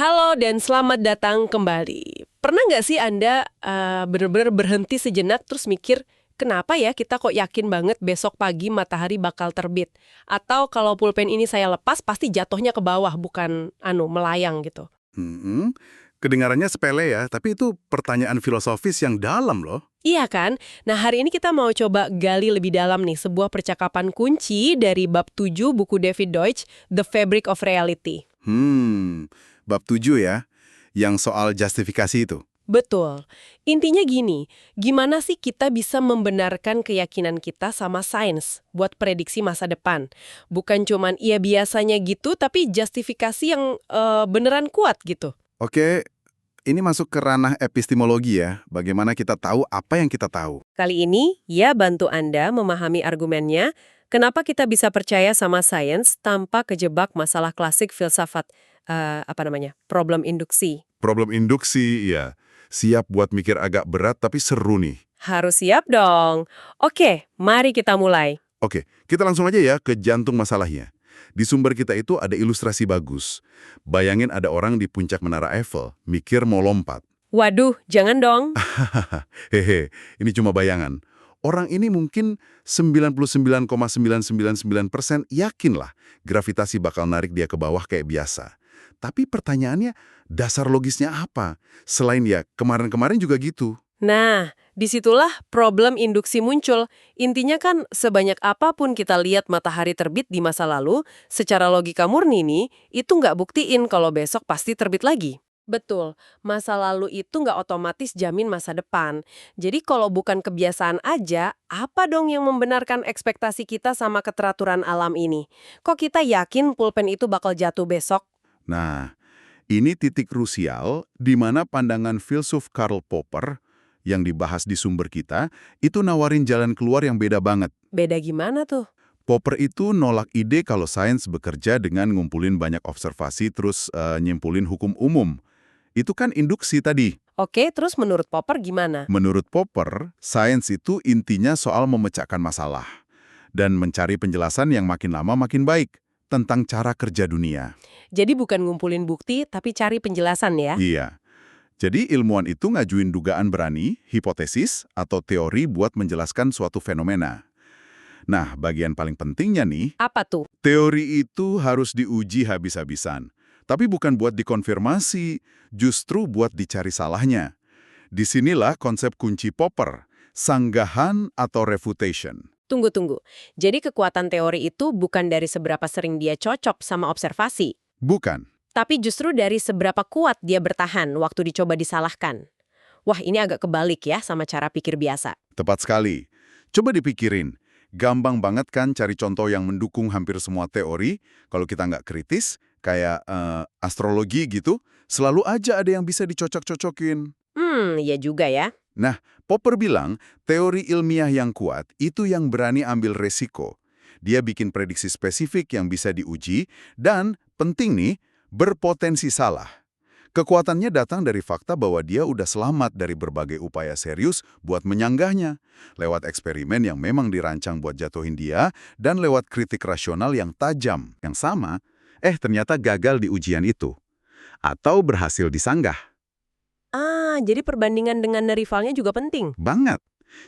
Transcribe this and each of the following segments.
Halo dan selamat datang kembali. Pernah nggak sih Anda benar-benar berhenti sejenak terus mikir, kenapa ya kita kok yakin banget besok pagi matahari bakal terbit? Atau kalau pulpen ini saya lepas pasti jatuhnya ke bawah, bukan melayang gitu. Hmm, kedengarannya sepele ya, tapi itu pertanyaan filosofis yang dalam loh. Iya kan? Nah hari ini kita mau coba gali lebih dalam nih sebuah percakapan kunci dari bab 7 buku David Deutsch, The Fabric of Reality. Bab 7 ya, yang soal justifikasi itu. Betul. Intinya gini, gimana sih kita bisa membenarkan keyakinan kita sama sains buat prediksi masa depan? Bukan cuman iya biasanya gitu, tapi justifikasi yang beneran kuat gitu. Oke, ini masuk ke ranah epistemologi ya, bagaimana kita tahu apa yang kita tahu. Kali ini, ya bantu Anda memahami argumennya, kenapa kita bisa percaya sama sains tanpa kejebak masalah klasik filsafat, problem induksi. Problem induksi, ya. Siap buat mikir agak berat tapi seru nih. Harus siap dong. Oke, mari kita mulai. Oke, kita langsung aja ya ke jantung masalahnya. Di sumber kita itu ada ilustrasi bagus. Bayangin ada orang di puncak Menara Eiffel, mikir mau lompat. Waduh, jangan dong. Hehe, ini cuma bayangan. Orang ini mungkin 99,999% yakin lah gravitasi bakal narik dia ke bawah kayak biasa. Tapi pertanyaannya, dasar logisnya apa? Selain ya, kemarin-kemarin juga gitu. Nah, disitulah problem induksi muncul. Intinya kan sebanyak apapun kita lihat matahari terbit di masa lalu, secara logika murni nih, itu nggak buktiin kalau besok pasti terbit lagi. Betul, masa lalu itu nggak otomatis jamin masa depan. Jadi kalau bukan kebiasaan aja, apa dong yang membenarkan ekspektasi kita sama keteraturan alam ini? Kok kita yakin pulpen itu bakal jatuh besok? Nah, ini titik krusial di mana pandangan filsuf Karl Popper yang dibahas di sumber kita itu nawarin jalan keluar yang beda banget. Beda gimana tuh? Popper itu nolak ide kalau sains bekerja dengan ngumpulin banyak observasi terus nyimpulin hukum umum. Itu kan induksi tadi. Oke, terus menurut Popper gimana? Menurut Popper, sains itu intinya soal memecahkan masalah dan mencari penjelasan yang makin lama makin baik tentang cara kerja dunia. Jadi bukan ngumpulin bukti, tapi cari penjelasan ya? Iya. Jadi ilmuwan itu ngajuin dugaan berani, hipotesis, atau teori buat menjelaskan suatu fenomena. Nah, bagian paling pentingnya nih, Apa tuh? teori itu harus diuji habis-habisan. Tapi bukan buat dikonfirmasi, justru buat dicari salahnya. Disinilah konsep kunci Popper, sanggahan atau refutation. Tunggu. Jadi kekuatan teori itu bukan dari seberapa sering dia cocok sama observasi, Bukan. tapi justru dari seberapa kuat dia bertahan waktu dicoba disalahkan. Wah, ini agak kebalik ya sama cara pikir biasa. Tepat sekali. Coba dipikirin. Gampang banget kan cari contoh yang mendukung hampir semua teori. Kalau kita nggak kritis, kayak astrologi gitu, selalu aja ada yang bisa dicocok-cocokin. Ya juga ya. Nah, Popper bilang, teori ilmiah yang kuat itu yang berani ambil resiko. Dia bikin prediksi spesifik yang bisa diuji, dan, penting nih, berpotensi salah. Kekuatannya datang dari fakta bahwa dia udah selamat dari berbagai upaya serius buat menyanggahnya, lewat eksperimen yang memang dirancang buat jatuhin dia, dan lewat kritik rasional yang tajam, yang sama, ternyata gagal di ujian itu. Atau berhasil disanggah. Jadi perbandingan dengan rivalnya juga penting. Banget.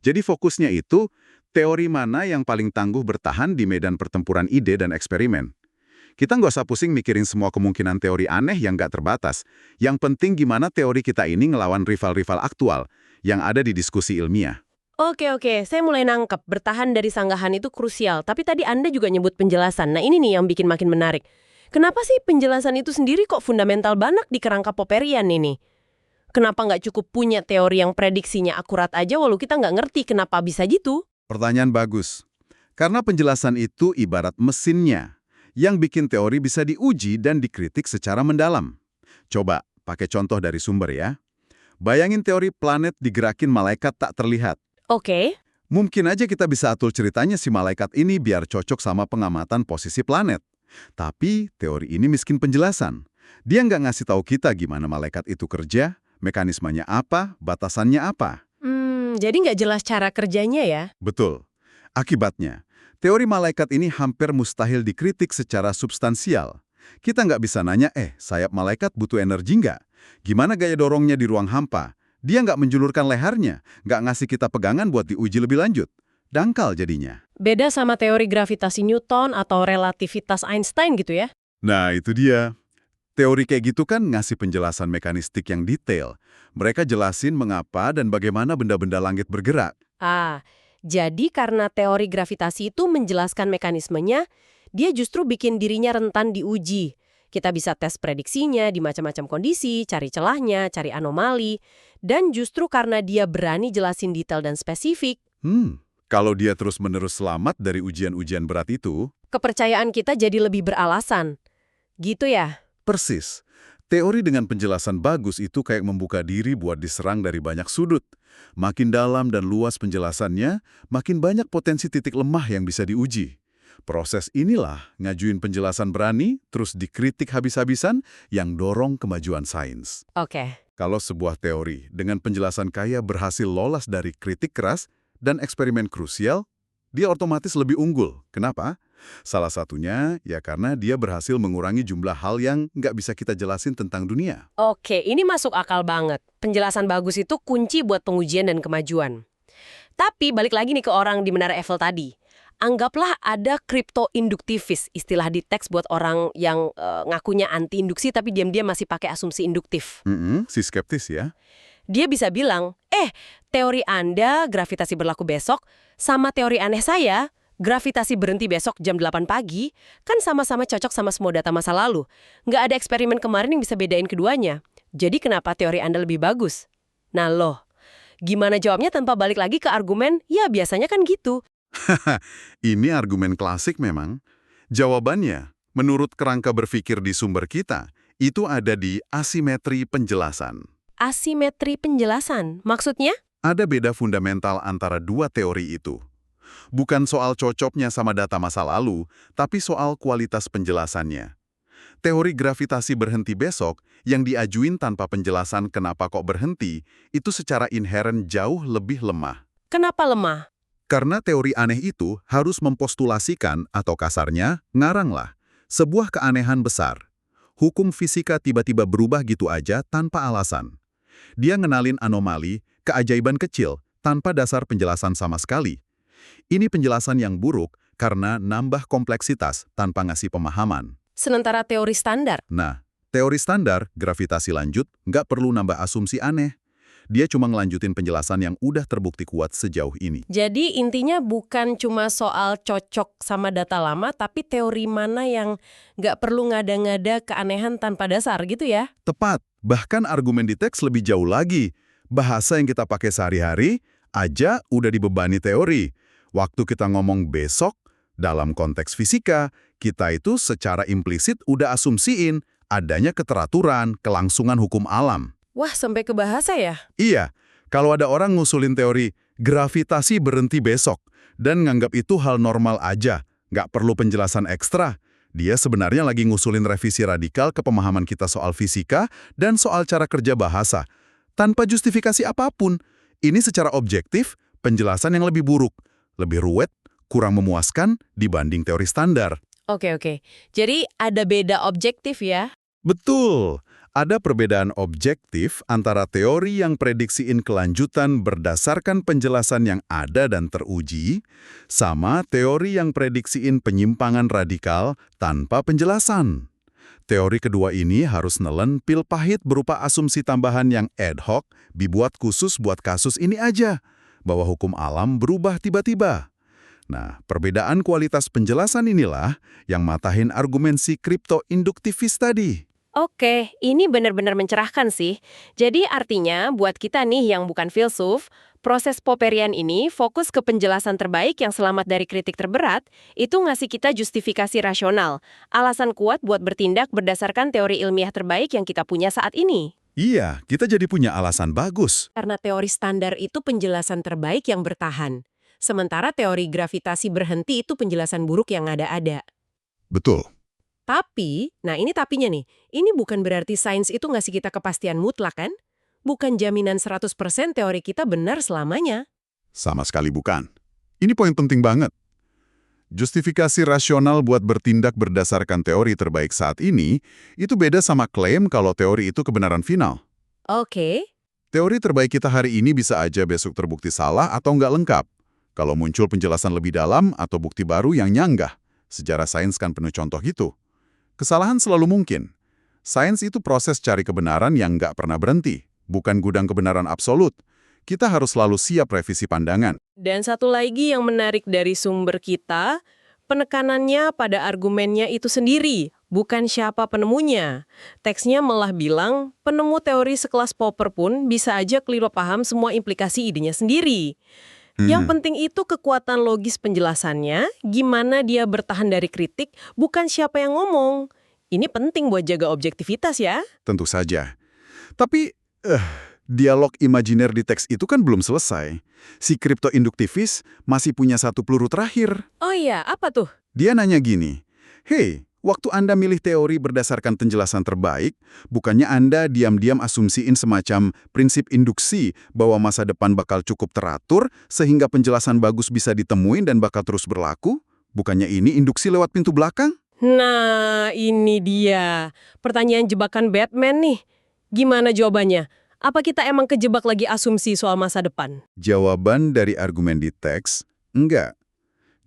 Jadi fokusnya itu, teori mana yang paling tangguh bertahan di medan pertempuran ide dan eksperimen. Kita nggak usah pusing mikirin semua kemungkinan teori aneh yang nggak terbatas. Yang penting gimana teori kita ini ngelawan rival-rival aktual yang ada di diskusi ilmiah. Oke, saya mulai nangkep. Bertahan dari sanggahan itu krusial. Tapi tadi Anda juga nyebut penjelasan. Nah ini nih yang bikin makin menarik. Kenapa sih penjelasan itu sendiri kok fundamental banget di kerangka Popperian ini? Kenapa nggak cukup punya teori yang prediksinya akurat aja walau kita nggak ngerti kenapa bisa gitu? Pertanyaan bagus. Karena penjelasan itu ibarat mesinnya yang bikin teori bisa diuji dan dikritik secara mendalam. Coba pakai contoh dari sumber ya. Bayangin teori planet digerakin malaikat tak terlihat. Oke. Mungkin aja kita bisa atur ceritanya si malaikat ini biar cocok sama pengamatan posisi planet. Tapi teori ini miskin penjelasan. Dia nggak ngasih tahu kita gimana malaikat itu kerja, mekanismenya apa, batasannya apa. Jadi nggak jelas cara kerjanya ya? Betul. Akibatnya, teori malaikat ini hampir mustahil dikritik secara substansial. Kita nggak bisa nanya, sayap malaikat butuh energi nggak? Gimana gaya dorongnya di ruang hampa? Dia nggak menjulurkan lehernya, nggak ngasih kita pegangan buat diuji lebih lanjut. Dangkal jadinya. Beda sama teori gravitasi Newton atau relativitas Einstein gitu ya? Nah, itu dia. Teori kayak gitu kan ngasih penjelasan mekanistik yang detail. Mereka jelasin mengapa dan bagaimana benda-benda langit bergerak. Jadi karena teori gravitasi itu menjelaskan mekanismenya, dia justru bikin dirinya rentan diuji. Kita bisa tes prediksinya di macam-macam kondisi, cari celahnya, cari anomali. Dan justru karena dia berani jelasin detail dan spesifik, Kalau dia terus-menerus selamat dari ujian-ujian berat itu, kepercayaan kita jadi lebih beralasan. Gitu ya? persis. Teori dengan penjelasan bagus itu kayak membuka diri buat diserang dari banyak sudut. Makin dalam dan luas penjelasannya, makin banyak potensi titik lemah yang bisa diuji. Proses inilah ngajuin penjelasan berani, terus dikritik habis-habisan, yang dorong kemajuan sains. Oke. Kalau sebuah teori dengan penjelasan kaya berhasil lolos dari kritik keras dan eksperimen krusial, dia otomatis lebih unggul. Kenapa? Salah satunya ya karena dia berhasil mengurangi jumlah hal yang nggak bisa kita jelasin tentang dunia. Oke, ini masuk akal banget. Penjelasan bagus itu kunci buat pengujian dan kemajuan. Tapi balik lagi nih ke orang di Menara Eiffel tadi. Anggaplah ada kriptoinduktivis, istilah di teks buat orang yang ngakunya anti-induksi tapi diam-diam masih pakai asumsi induktif. Si skeptis ya. Dia bisa bilang, teori Anda gravitasi berlaku besok, sama teori aneh saya, gravitasi berhenti besok jam 8 pagi, kan sama-sama cocok sama semua data masa lalu. Nggak ada eksperimen kemarin yang bisa bedain keduanya. Jadi kenapa teori Anda lebih bagus? Nah loh, gimana jawabnya tanpa balik lagi ke argumen, ya biasanya kan gitu. Ini argumen klasik memang. Jawabannya, menurut kerangka berpikir di sumber kita, itu ada di asimetri penjelasan. Asimetri penjelasan, maksudnya? Ada beda fundamental antara dua teori itu. Bukan soal cocoknya sama data masa lalu, tapi soal kualitas penjelasannya. Teori gravitasi berhenti besok yang diajuin tanpa penjelasan kenapa kok berhenti, itu secara inheren jauh lebih lemah. Kenapa lemah? Karena teori aneh itu harus mempostulasikan, atau kasarnya, ngaranglah, sebuah keanehan besar. Hukum fisika tiba-tiba berubah gitu aja tanpa alasan. Dia ngenalin anomali, keajaiban kecil, tanpa dasar penjelasan sama sekali. Ini penjelasan yang buruk karena nambah kompleksitas tanpa ngasih pemahaman. Sementara teori standar. Nah, teori standar, gravitasi lanjut, nggak perlu nambah asumsi aneh. Dia cuma ngelanjutin penjelasan yang udah terbukti kuat sejauh ini. Jadi intinya bukan cuma soal cocok sama data lama, tapi teori mana yang nggak perlu ngada-ngada keanehan tanpa dasar gitu ya? Tepat, bahkan argumen di teks lebih jauh lagi. Bahasa yang kita pakai sehari-hari aja udah dibebani teori. Waktu kita ngomong besok, dalam konteks fisika, kita itu secara implisit udah asumsiin adanya keteraturan, kelangsungan hukum alam. Wah, sampai ke bahasa ya? Iya, kalau ada orang ngusulin teori gravitasi berhenti besok dan nganggap itu hal normal aja, nggak perlu penjelasan ekstra, dia sebenarnya lagi ngusulin revisi radikal ke pemahaman kita soal fisika dan soal cara kerja bahasa. Tanpa justifikasi apapun, ini secara objektif penjelasan yang lebih buruk, lebih ruwet, kurang memuaskan dibanding teori standar. Oke. Jadi ada beda objektif ya? Betul. Ada perbedaan objektif antara teori yang prediksiin kelanjutan berdasarkan penjelasan yang ada dan teruji, sama teori yang prediksiin penyimpangan radikal tanpa penjelasan. Teori kedua ini harus nelen pil pahit berupa asumsi tambahan yang ad hoc, dibuat khusus buat kasus ini aja, bahwa hukum alam berubah tiba-tiba. Nah, perbedaan kualitas penjelasan inilah yang matahin argumen si kriptoinduktivis tadi. Oke, ini benar-benar mencerahkan sih. Jadi artinya buat kita nih yang bukan filsuf, proses Popperian ini fokus ke penjelasan terbaik yang selamat dari kritik terberat, itu ngasih kita justifikasi rasional, alasan kuat buat bertindak berdasarkan teori ilmiah terbaik yang kita punya saat ini. Iya, kita jadi punya alasan bagus. Karena teori standar itu penjelasan terbaik yang bertahan. Sementara teori gravitasi berhenti itu penjelasan buruk yang ada-ada. Betul. Tapi, nah ini tapinya nih, ini bukan berarti sains itu ngasih kita kepastian mutlak kan? Bukan jaminan 100% teori kita benar selamanya. Sama sekali bukan. Ini poin penting banget. Justifikasi rasional buat bertindak berdasarkan teori terbaik saat ini, itu beda sama klaim kalau teori itu kebenaran final. Oke. Teori terbaik kita hari ini bisa aja besok terbukti salah atau nggak lengkap. Kalau muncul penjelasan lebih dalam atau bukti baru yang nyanggah. Sejarah sains kan penuh contoh gitu. Kesalahan selalu mungkin. Sains itu proses cari kebenaran yang nggak pernah berhenti, bukan gudang kebenaran absolut. Kita harus selalu siap revisi pandangan. Dan satu lagi yang menarik dari sumber kita, penekanannya pada argumennya itu sendiri, bukan siapa penemunya. Teksnya malah bilang, penemu teori sekelas Popper pun bisa aja keliru paham semua implikasi idenya sendiri. Yang penting itu kekuatan logis penjelasannya, gimana dia bertahan dari kritik, bukan siapa yang ngomong. Ini penting buat jaga objektivitas ya. Tentu saja. Tapi, dialog imajiner di teks itu kan belum selesai. Si kriptoinduktivis masih punya satu peluru terakhir. Oh iya, apa tuh? Dia nanya gini, "Hei, waktu Anda milih teori berdasarkan penjelasan terbaik, bukannya Anda diam-diam asumsiin semacam prinsip induksi bahwa masa depan bakal cukup teratur sehingga penjelasan bagus bisa ditemuin dan bakal terus berlaku? Bukannya ini induksi lewat pintu belakang?" Nah, ini dia. Pertanyaan jebakan Batman nih. Gimana jawabannya? Apa kita emang kejebak lagi asumsi soal masa depan? Jawaban dari argumen di teks, enggak.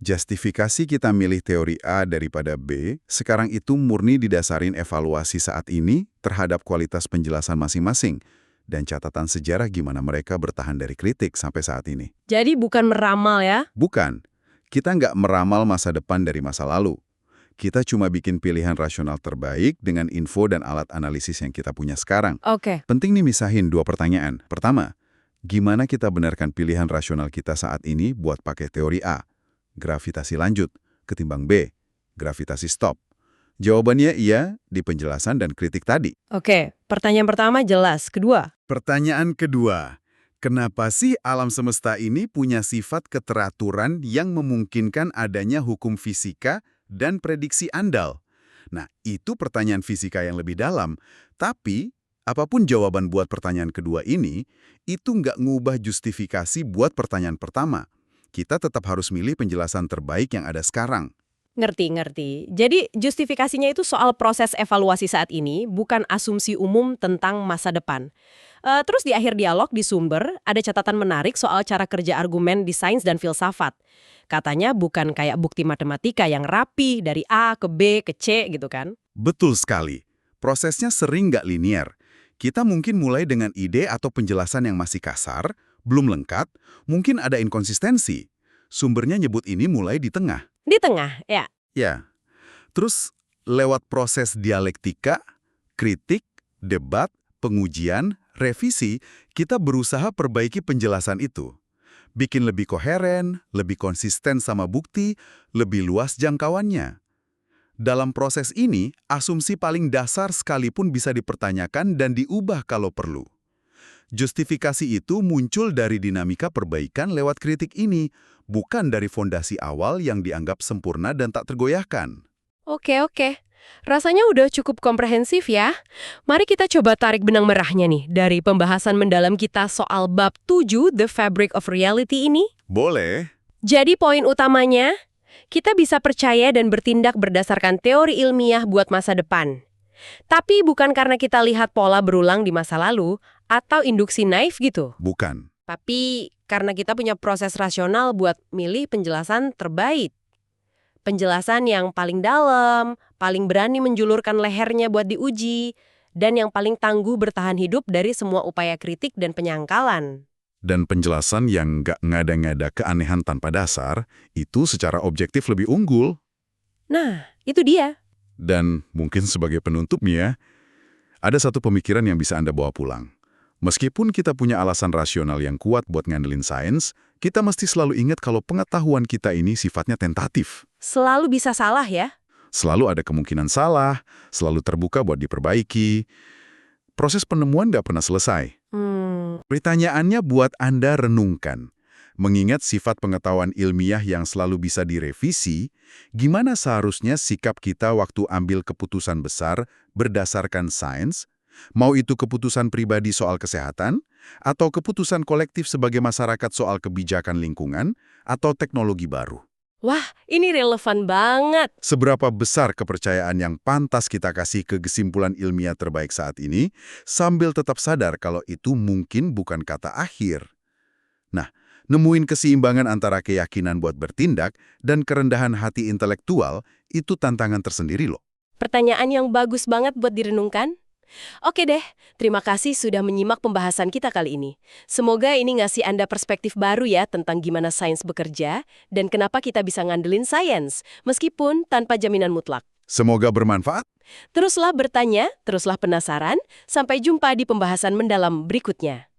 Justifikasi kita milih teori A daripada B, sekarang itu murni didasarin evaluasi saat ini terhadap kualitas penjelasan masing-masing dan catatan sejarah gimana mereka bertahan dari kritik sampai saat ini. Jadi bukan meramal ya? Bukan, kita nggak meramal masa depan dari masa lalu. Kita cuma bikin pilihan rasional terbaik dengan info dan alat analisis yang kita punya sekarang. Oke. Penting nih misahin dua pertanyaan. Pertama, gimana kita benarkan pilihan rasional kita saat ini buat pakai teori A, gravitasi lanjut, ketimbang B, gravitasi stop? Jawabannya iya di penjelasan dan kritik tadi. Oke, pertanyaan pertama jelas. Kedua, Pertanyaan kedua, kenapa sih alam semesta ini punya sifat keteraturan yang memungkinkan adanya hukum fisika dan prediksi andal? Nah, itu pertanyaan fisika yang lebih dalam. Tapi, apapun jawaban buat pertanyaan kedua ini, itu nggak ngubah justifikasi buat pertanyaan pertama. Kita tetap harus milih penjelasan terbaik yang ada sekarang. ngerti. Jadi justifikasinya itu soal proses evaluasi saat ini, bukan asumsi umum tentang masa depan. Terus di akhir dialog di sumber, ada catatan menarik soal cara kerja argumen di sains dan filsafat. Katanya bukan kayak bukti matematika yang rapi dari A ke B ke C gitu kan. Betul sekali. Prosesnya sering nggak linear. Kita mungkin mulai dengan ide atau penjelasan yang masih kasar, belum lengkap, mungkin ada inkonsistensi. Sumbernya nyebut ini mulai di tengah. Di tengah, ya. Ya. Terus, lewat proses dialektika, kritik, debat, pengujian, revisi, kita berusaha perbaiki penjelasan itu. Bikin lebih koheren, lebih konsisten sama bukti, lebih luas jangkauannya. Dalam proses ini, asumsi paling dasar sekalipun bisa dipertanyakan dan diubah kalau perlu. Justifikasi itu muncul dari dinamika perbaikan lewat kritik ini, bukan dari fondasi awal yang dianggap sempurna dan tak tergoyahkan. Oke. Rasanya udah cukup komprehensif ya. Mari kita coba tarik benang merahnya nih dari pembahasan mendalam kita soal bab 7 The Fabric of Reality ini. Boleh. Jadi poin utamanya, kita bisa percaya dan bertindak berdasarkan teori ilmiah buat masa depan. Tapi bukan karena kita lihat pola berulang di masa lalu atau induksi naif gitu. Bukan. Tapi karena kita punya proses rasional buat milih penjelasan terbaik. Penjelasan yang paling dalam, paling berani menjulurkan lehernya buat diuji, dan yang paling tangguh bertahan hidup dari semua upaya kritik dan penyangkalan. Dan penjelasan yang nggak ngada-ngada keanehan tanpa dasar, itu secara objektif lebih unggul. Nah, itu dia. Dan mungkin sebagai penutupnya, ada satu pemikiran yang bisa Anda bawa pulang. Meskipun kita punya alasan rasional yang kuat buat ngandelin sains, kita mesti selalu ingat kalau pengetahuan kita ini sifatnya tentatif. Selalu bisa salah ya. Selalu ada kemungkinan salah, selalu terbuka buat diperbaiki. Proses penemuan nggak pernah selesai. Pertanyaannya buat Anda renungkan. Mengingat sifat pengetahuan ilmiah yang selalu bisa direvisi, gimana seharusnya sikap kita waktu ambil keputusan besar berdasarkan sains? Mau itu keputusan pribadi soal kesehatan, atau keputusan kolektif sebagai masyarakat soal kebijakan lingkungan, atau teknologi baru? Wah, ini relevan banget. Seberapa besar kepercayaan yang pantas kita kasih ke kesimpulan ilmiah terbaik saat ini, sambil tetap sadar kalau itu mungkin bukan kata akhir. Nah, nemuin keseimbangan antara keyakinan buat bertindak dan kerendahan hati intelektual itu tantangan tersendiri loh. Pertanyaan yang bagus banget buat direnungkan. Oke deh, terima kasih sudah menyimak pembahasan kita kali ini. Semoga ini ngasih Anda perspektif baru ya tentang gimana sains bekerja dan kenapa kita bisa ngandelin sains, meskipun tanpa jaminan mutlak. Semoga bermanfaat. Teruslah bertanya, teruslah penasaran, sampai jumpa di pembahasan mendalam berikutnya.